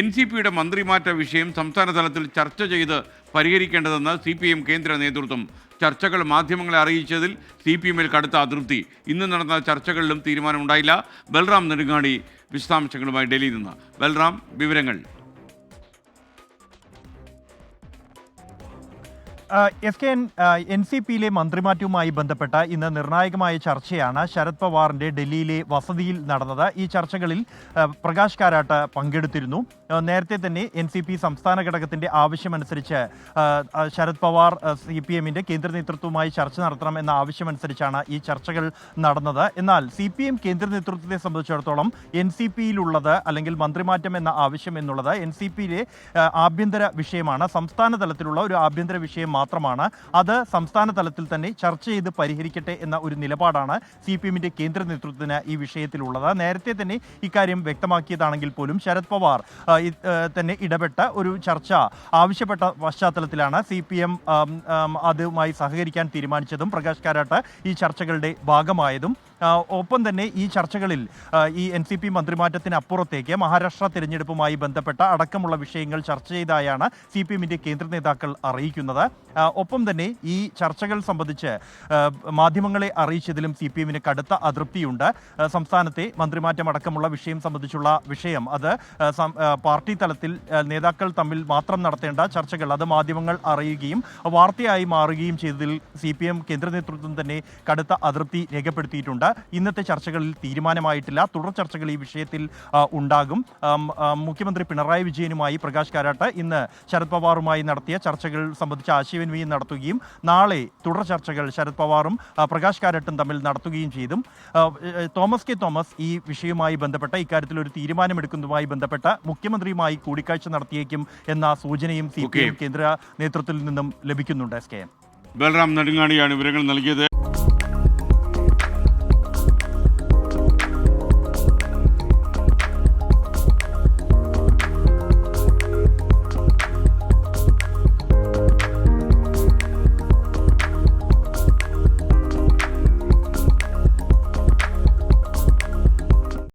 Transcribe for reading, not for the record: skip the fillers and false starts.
NCPയുടെ മന്ത്രിമാറ്റ വിഷയം സംസ്ഥാന തലത്തിൽ ചർച്ച ചെയ്ത് പരിഹരിക്കേണ്ടതെന്ന് CPM കേന്ദ്ര നേതൃത്വം. ചർച്ചകൾ മാധ്യമങ്ങളെ അറിയിച്ചതിൽ CPMൽ കടുത്ത അതൃപ്തി. ഇന്ന് നടന്ന ചർച്ചകളിലും തീരുമാനമുണ്ടായില്ല. ബൽറാം നെടുങ്ങാടി വിശദാംശങ്ങളുമായി ഡൽഹിയിൽ നിന്ന്. ബൽറാം, വിവരങ്ങൾ. NCPയിലെ മന്ത്രിമാറ്റവുമായി ബന്ധപ്പെട്ട ഇന്ന് നിർണായകമായ ചർച്ചയാണ് ശരത് പവാറിന്റെ ഡൽഹിയിലെ വസതിയിൽ നടന്നത്. ഈ ചർച്ചകളിൽ പ്രകാശ് കാരാട്ട് പങ്കെടുത്തിരുന്നു. നേരത്തെ തന്നെ NCP സംസ്ഥാന ഘടകത്തിന്റെ ആവശ്യമനുസരിച്ച് ശരത് പവാർ CPMന്റെ കേന്ദ്ര നേതൃത്വവുമായി ചർച്ച നടത്തണം എന്ന ആവശ്യമനുസരിച്ചാണ് ഈ ചർച്ചകൾ നടന്നത്. എന്നാൽ CPM കേന്ദ്ര നേതൃത്വത്തെ സംബന്ധിച്ചിടത്തോളം NCPയിലുള്ളത് അല്ലെങ്കിൽ മന്ത്രിമാറ്റം എന്ന ആവശ്യം എന്നുള്ളത് NCPയിലെ ആഭ്യന്തര വിഷയമാണ്. സംസ്ഥാന തലത്തിലുള്ള ഒരു ആഭ്യന്തര വിഷയം മാത്രമാണ്. അത് സംസ്ഥാന തലത്തിൽ തന്നെ ചർച്ച ചെയ്ത് പരിഹരിക്കട്ടെ എന്ന ഒരു നിലപാടാണ് CPMന്റെ കേന്ദ്ര നേതൃത്വത്തിന് ഈ വിഷയത്തിലുള്ളത്. നേരത്തെ തന്നെ ഇക്കാര്യം വ്യക്തമാക്കിയതാണെങ്കിൽ പോലും ശരത് പവാർ തന്നെ ഇടപെട്ട ഒരു ചർച്ച ആവശ്യപ്പെട്ട പശ്ചാത്തലത്തിലാണ് CPM അതുമായി സഹകരിക്കാൻ തീരുമാനിച്ചതും പ്രകാശ് കാരാട്ട് ഈ ചർച്ചകളുടെ ഭാഗമായതും. ഒപ്പം തന്നെ ഈ ചർച്ചകളിൽ ഈ NCP മന്ത്രിമാറ്റത്തിനപ്പുറത്തേക്ക് മഹാരാഷ്ട്ര തിരഞ്ഞെടുപ്പുമായി ബന്ധപ്പെട്ട അടക്കമുള്ള വിഷയങ്ങൾ ചർച്ച ചെയ്തതായാണ് CPMന്റെ കേന്ദ്ര നേതാക്കൾ അറിയിക്കുന്നത്. ഒപ്പം തന്നെ ഈ ചർച്ചകൾ സംബന്ധിച്ച് മാധ്യമങ്ങളെ അറിയിച്ചതിലും CPMന് കടുത്ത അതൃപ്തിയുണ്ട്. സംസ്ഥാനത്തെ മന്ത്രിമാറ്റം അടക്കമുള്ള വിഷയം സംബന്ധിച്ചുള്ള വിഷയം അത് പാർട്ടി തലത്തിൽ നേതാക്കൾ തമ്മിൽ മാത്രം നടത്തേണ്ട ചർച്ചകൾ അത് മാധ്യമങ്ങൾ അറിയുകയും വാർത്തയായി മാറുകയും ചെയ്തതിൽ CPM കേന്ദ്ര നേതൃത്വം തന്നെ കടുത്ത അതൃപ്തി രേഖപ്പെടുത്തിയിട്ടുണ്ട്. ഇന്നത്തെ ചർച്ചകളിൽ തീരുമാനമായിട്ടില്ല. തുടർ ചർച്ചകൾ ഈ വിഷയത്തിൽ ഉണ്ടാകും. മുഖ്യമന്ത്രി പിണറായി വിജയനുമായി പ്രകാശ് കാരാട്ട് ഇന്ന് ശരത് പവാറുമായി നടത്തിയ ചർച്ചകൾ സംബന്ധിച്ച് ആശയവിനിമയം നടത്തുകയും നാളെ തുടർ ചർച്ചകൾ ശരത് പവാറും പ്രകാശ് കാരാട്ടും തമ്മിൽ നടത്തുകയും ചെയ്തും തോമസ് കെ തോമസ് ഈ വിഷയവുമായി ബന്ധപ്പെട്ട ഇക്കാര്യത്തിൽ ഒരു തീരുമാനമെടുക്കുന്നതുമായി ബന്ധപ്പെട്ട മുഖ്യമന്ത്രിയുമായി കൂടിക്കാഴ്ച നടത്തിയേക്കും എന്ന സൂചനയും CPM കേന്ദ്ര നേതൃത്വത്തിൽ നിന്നും ലഭിക്കുന്നുണ്ട്. ബൽറാം നെടുങ്ങാടിയാണ് വിവരങ്ങൾ നൽകിയത്.